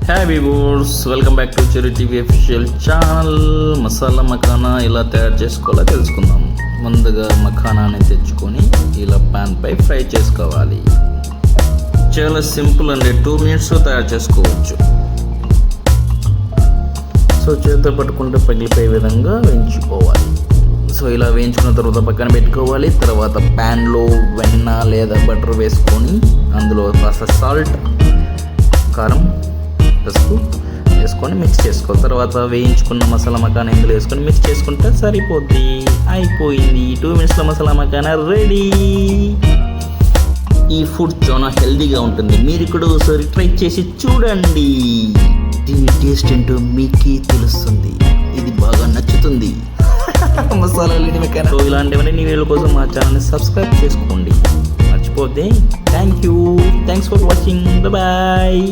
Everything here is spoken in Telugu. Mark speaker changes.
Speaker 1: Hi viewers, welcome back to cherry TV official channel. Masala makhana ఎలా తయారు చేసుకోవాలో తెలుసుకుందాం. ముందుగా మఖానాని తెచ్చుకొని ఇలా పాన్ పై ఫ్రై చేసుకోవాలి. చాలా సింపుల్ అండి, 2 minutesలో తయారు చేసుకోవచ్చు. సో చేతితో పట్టుకుంటే పగిలిపోయే విధంగా వేయించుకోవాలి. సో ఇలా వేయించుకున్న తర్వాత పక్కన పెట్టుకోవాలి. తర్వాత ప్యాన్లో వెన్న లేదా బటర్ వేసుకొని అందులో కాస్త సాల్ట్, కారం, పసుపు వేసుకొని మిక్స్ చేసుకోవాలి. తర్వాత వేయించుకున్న మసాలా మఖానా ఇందులో వేసుకొని మిక్స్ చేసుకుంటే సరిపోద్ది. అయిపోయింది, 2 minutesలో మసాలా మఖానా రెడీ. ఈ ఫుడ్ చాలా హెల్దీగా ఉంటుంది. మీరు కూడా ఒకసారి ట్రై చేసి చూడండి. దీని టేస్ట్ ఏంటో మీకే తెలుస్తుంది. ఇది బాగా నచ్చుతుంది. మసాలా లేని మఖానా. సో ఇలాంటివన్నీ వీడియోల కోసం మా ఛానల్ని సబ్స్క్రైబ్ చేసుకోండి, మర్చిపోతే. Thanks for watching. బాయ్.